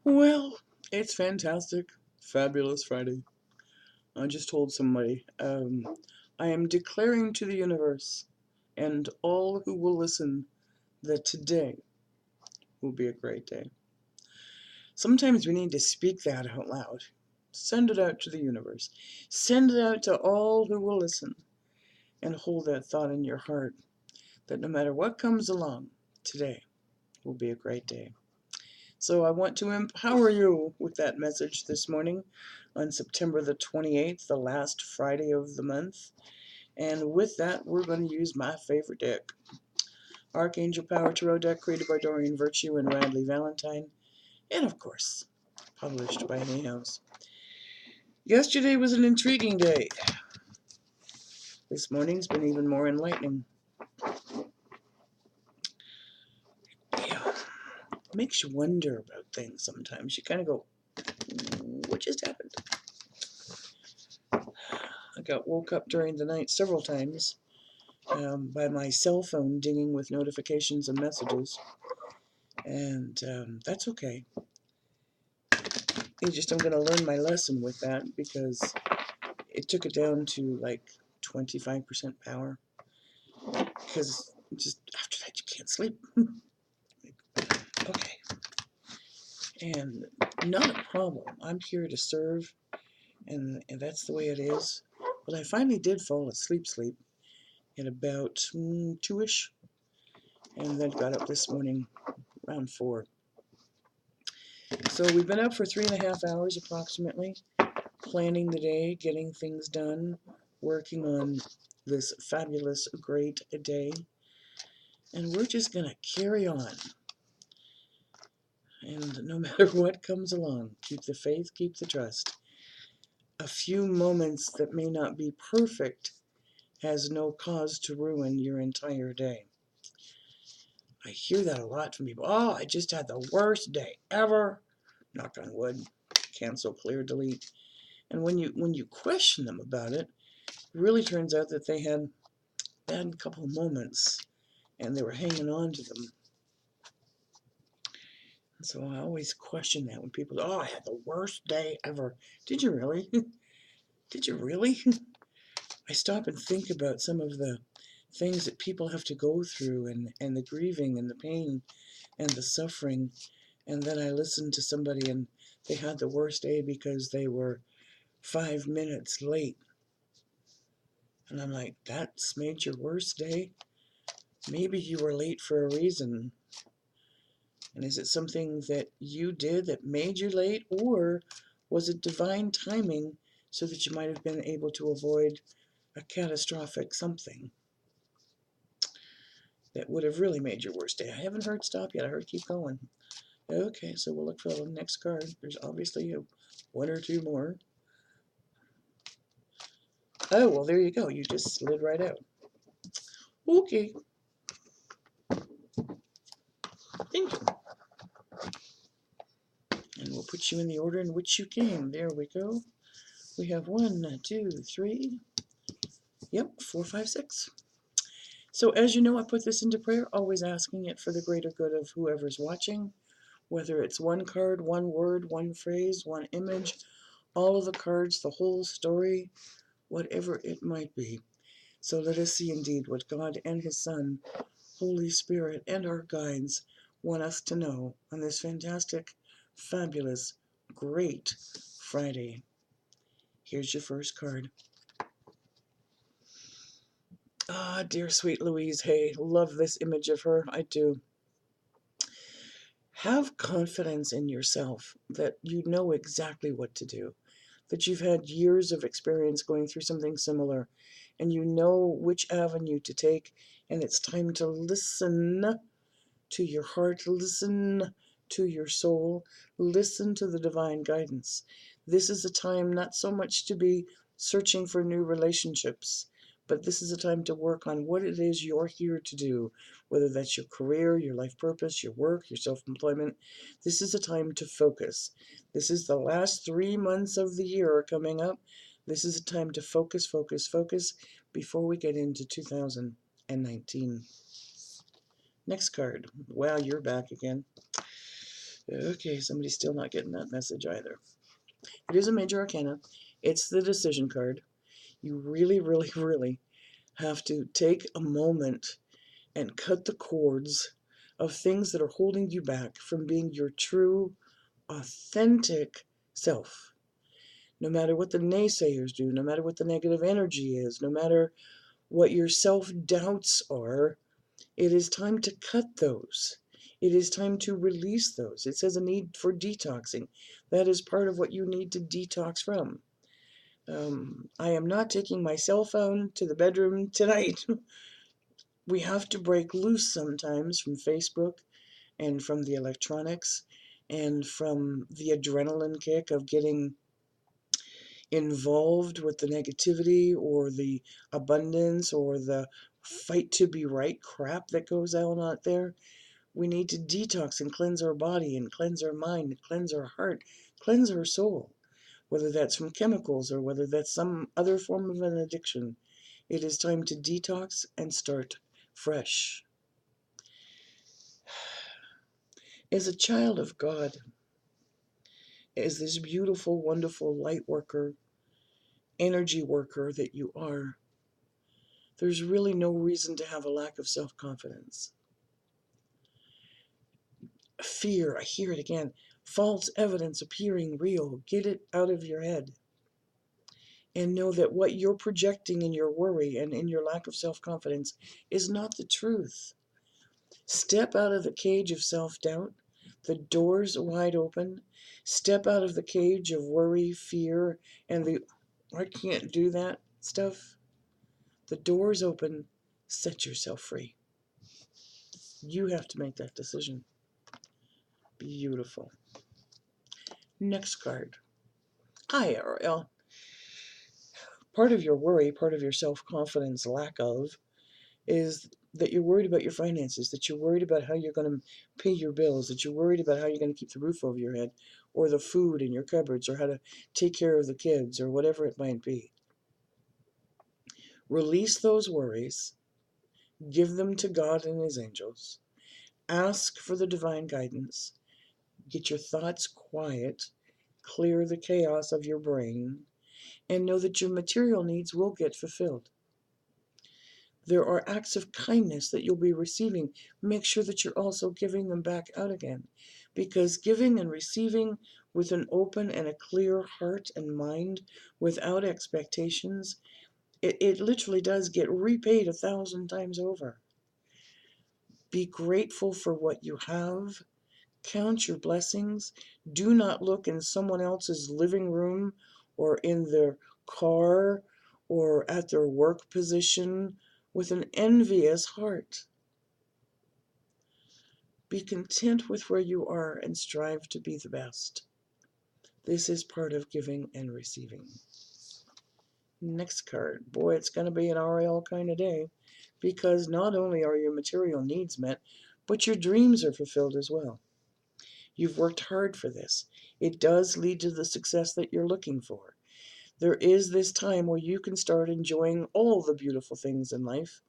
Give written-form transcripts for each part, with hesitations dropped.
Well, it's fantastic. Fabulous Friday. I just told somebody, I am declaring to the universe and all who will listen that today will be a great day. Sometimes we need to speak that out loud. Send it out to the universe. Send it out to all who will listen and hold that thought in your heart that no matter what comes along, today will be a great day. So I want to empower you with that message this morning on September the 28th, the last Friday of the month. And with that, we're going to use my favorite deck, Archangel Power Tarot deck, created by Doreen Virtue and Radley Valentine, and of course, published by Hay House. Yesterday was an intriguing day. This morning's been even more enlightening. Yeah, it makes you wonder about things sometimes. You kind of go, what just happened? I got woke up during the night several times by my cell phone dinging with notifications and messages, and that's okay. I'm going to learn my lesson with that because it took it down to like 25% power because just after that you can't sleep. Okay, and not a problem. I'm here to serve, and that's the way it is. But I finally did fall asleep at about 2-ish, and then got up this morning around 4. So we've been up for 3.5 hours approximately, planning the day, getting things done, working on this fabulous, great day. And we're just going to carry on. And no matter what comes along, keep the faith, keep the trust. A few moments that may not be perfect has no cause to ruin your entire day. I hear that a lot from people. Oh, I just had the worst day ever. Knock on wood. Cancel, clear, delete. And when you question them about it, it really turns out that they had a bad couple of moments and they were hanging on to them. And so I always question that when people go, oh, I had the worst day ever. Did you really? Did you really? I stop and think about some of the things that people have to go through and the grieving and the pain and the suffering. And then I listen to somebody and they had the worst day because they were 5 minutes late. And I'm like, that's made your worst day? Maybe you were late for a reason. And is it something that you did that made you late, or was it divine timing so that you might have been able to avoid a catastrophic something that would have really made your worst day? I haven't heard stop yet. I heard keep going. Okay, so we'll look for the next card. There's obviously one or two more. Oh, well, there you go. You just slid right out. Okay. Thank you. And we'll put you in the order in which you came. There we go. We have 1, 2, 3. Yep, 4, 5, 6. So as you know, I put this into prayer, always asking it for the greater good of whoever's watching, whether it's one card, one word, one phrase, one image, all of the cards, the whole story, whatever it might be. So let us see indeed what God and His Son, Holy Spirit, and our guides want us to know on this fantastic, fabulous, great Friday. Here's your first card. Ah, dear sweet Louise Hay, love this image of her, I do. Have confidence in yourself that you know exactly what to do, that you've had years of experience going through something similar, and you know which avenue to take, and it's time to listen to your heart, listen to your soul, listen to the divine guidance. This is a time not so much to be searching for new relationships, but this is a time to work on what it is you're here to do, whether that's your career, your life purpose, your work, your self-employment. This is a time to focus. This is the last 3 months of the year coming up. This is a time to focus, focus, focus before we get into 2019. Next card. Wow, you're back again. Okay, somebody's still not getting that message either. It is a major arcana. It's the decision card. You really, really, really have to take a moment and cut the cords of things that are holding you back from being your true, authentic self. No matter what the naysayers do, no matter what the negative energy is, no matter what your self doubts are, it is time to cut those. It is time to release those. It says a need for detoxing. That is part of what you need to detox from. I am not taking my cell phone to the bedroom tonight. We have to break loose sometimes from Facebook and from the electronics and from the adrenaline kick of getting involved with the negativity or the abundance or the fight to be right crap that goes on out there. We need to detox and cleanse our body and cleanse our mind and cleanse our heart, cleanse our soul, whether that's from chemicals or whether that's some other form of an addiction. It is time to detox and start fresh. As a child of God, as this beautiful, wonderful light worker, energy worker that you are, there's really no reason to have a lack of self-confidence. Fear, I hear it again, false evidence appearing real. Get it out of your head. And know that what you're projecting in your worry and in your lack of self-confidence is not the truth. Step out of the cage of self-doubt. The door's wide open. Step out of the cage of worry, fear, and the I can't do that stuff. The door's open. Set yourself free. You have to make that decision. Beautiful. Next card. Hi, Ariel. Part of your worry, part of your self-confidence lack of, is that you're worried about your finances, that you're worried about how you're going to pay your bills, that you're worried about how you're going to keep the roof over your head, or the food in your cupboards, or how to take care of the kids, or whatever it might be. Release those worries, give them to God and His angels, ask for the divine guidance, get your thoughts quiet, clear the chaos of your brain, and know that your material needs will get fulfilled. There are acts of kindness that you'll be receiving. Make sure that you're also giving them back out again. Because giving and receiving with an open and a clear heart and mind without expectations, it literally does get repaid 1,000 times over. Be grateful for what you have. Count your blessings. Do not look in someone else's living room or in their car or at their work position with an envious heart. Be content with where you are and strive to be the best. This is part of giving and receiving. Next card. Boy, it's going to be an RL kind of day because not only are your material needs met, but your dreams are fulfilled as well. You've worked hard for this. It does lead to the success that you're looking for. There is this time where you can start enjoying all the beautiful things in life.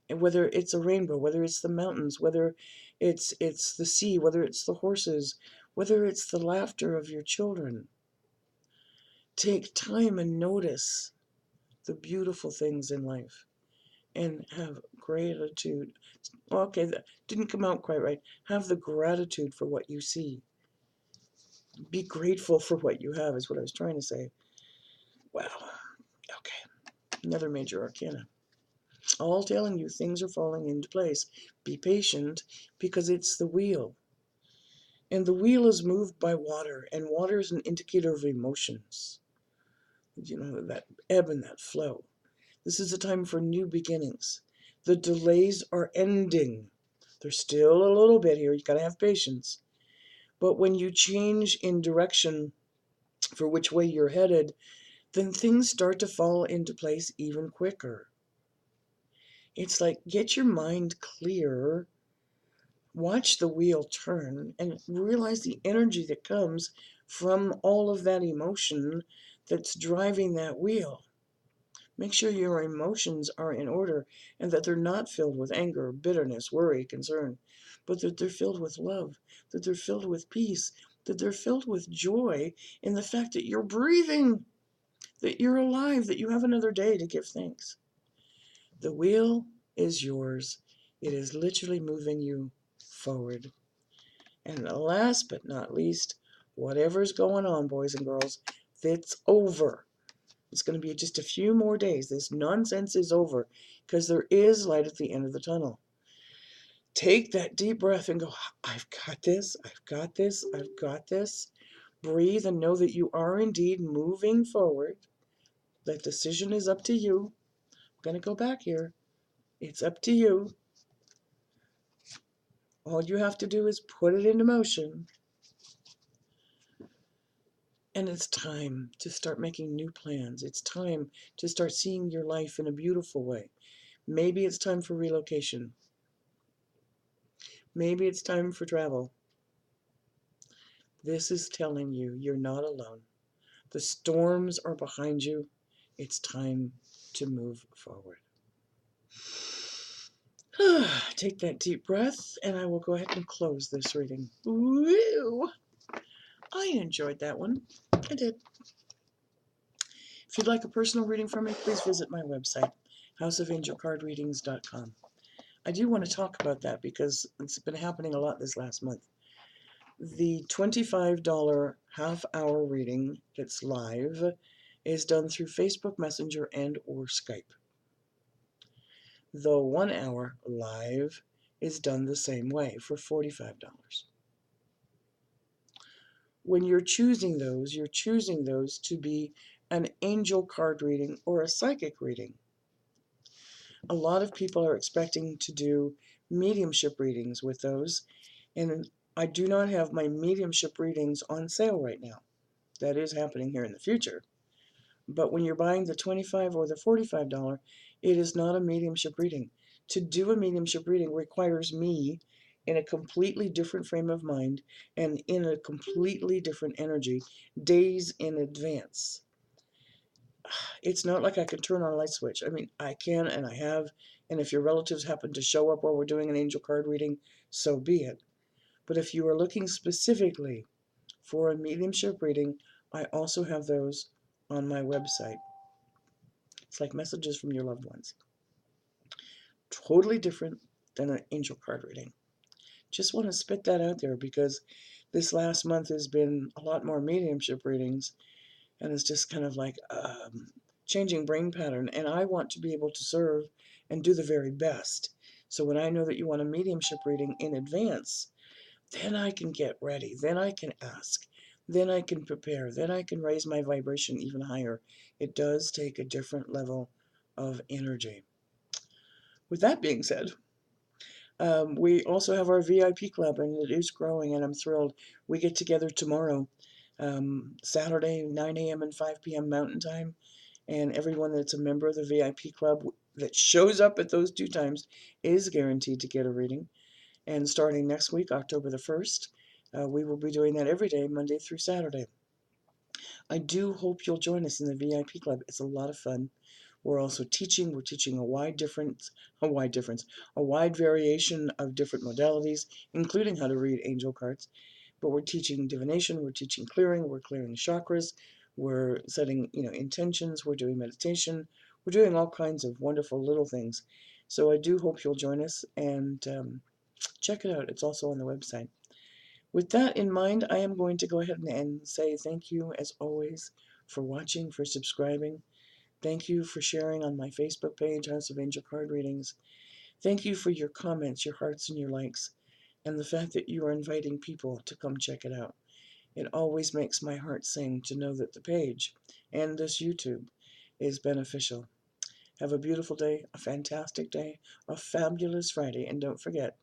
And whether it's a rainbow, whether it's the mountains, whether it's the sea, whether it's the horses, whether it's the laughter of your children. Take time and notice the beautiful things in life and have gratitude. Okay, that didn't come out quite right. Have the gratitude for what you see. Be grateful for what you have is what I was trying to say. Wow. Okay. Another major arcana. All telling you things are falling into place. Be patient because it's the wheel. And the wheel is moved by water, and water is an indicator of emotions. You know, that ebb and that flow. This is a time for new beginnings. The delays are ending. There's still a little bit here. You got to have patience. But when you change in direction for which way you're headed, then things start to fall into place even quicker. It's like get your mind clear, watch the wheel turn, and realize the energy that comes from all of that emotion that's driving that wheel. Make sure your emotions are in order and that they're not filled with anger, bitterness, worry, concern. but that they're filled with love, that they're filled with peace, that they're filled with joy in the fact that you're breathing, that you're alive, that you have another day to give thanks. The wheel is yours. It is literally moving you forward. And last but not least, whatever's going on, boys and girls, it's over. It's going to be just a few more days. This nonsense is over because there is light at the end of the tunnel. Take that deep breath and go, I've got this, I've got this, I've got this. Breathe and know that you are indeed moving forward. That decision is up to you. I'm going to go back here. It's up to you. All you have to do is put it into motion. And it's time to start making new plans. It's time to start seeing your life in a beautiful way. Maybe it's time for relocation. Maybe it's time for travel. This is telling you you're not alone. The storms are behind you. It's time to move forward. Take that deep breath, and I will go ahead and close this reading. Woo! I enjoyed that one. I did. If you'd like a personal reading from me, please visit my website, houseofangelcardreadings.com. I do want to talk about that because it's been happening a lot this last month. The $25 half-hour reading that's live is done through Facebook Messenger and or Skype. The 1 hour live is done the same way for $45. When you're choosing those to be an angel card reading or a psychic reading. A lot of people are expecting to do mediumship readings with those, and I do not have my mediumship readings on sale right now. That is happening here in the future. But when you're buying the $25 or the $45, it is not a mediumship reading. To do a mediumship reading requires me in a completely different frame of mind and in a completely different energy days in advance. It's not like I can turn on a light switch. I mean, I can and I have, and if your relatives happen to show up while we're doing an angel card reading, so be it. But if you are looking specifically for a mediumship reading, I also have those on my website. It's like messages from your loved ones. Totally different than an angel card reading. Just want to spit that out there because this last month has been a lot more mediumship readings, and it's just kind of like changing brain pattern. And I want to be able to serve and do the very best. So when I know that you want a mediumship reading in advance, then I can get ready. Then I can ask. Then I can prepare. Then I can raise my vibration even higher. It does take a different level of energy. With that being said, we also have our VIP club, and it is growing, and I'm thrilled. We get together tomorrow, Saturday, 9 a.m. and 5 p.m. Mountain Time, and everyone that's a member of the VIP club that shows up at those 2 times is guaranteed to get a reading. And starting next week, October the 1st, we will be doing that every day, Monday through Saturday. I do hope you'll join us in the VIP club. It's a lot of fun. We're also teaching. We're teaching a wide variation of different modalities, including how to read angel cards. But we're teaching divination. We're teaching clearing. We're clearing chakras. We're setting, intentions. We're doing meditation. We're doing all kinds of wonderful little things. So I do hope you'll join us and check it out. It's also on the website. With that in mind, I am going to go ahead and say thank you, as always, for watching, for subscribing. Thank you for sharing on my Facebook page, House of Angel Card Readings. Thank you for your comments, your hearts, and your likes, and the fact that you are inviting people to come check it out. It always makes my heart sing to know that the page and this YouTube is beneficial. Have a beautiful day, a fantastic day, a fabulous Friday, and don't forget,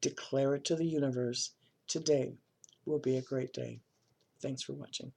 declare it to the universe. Today will be a great day. Thanks for watching.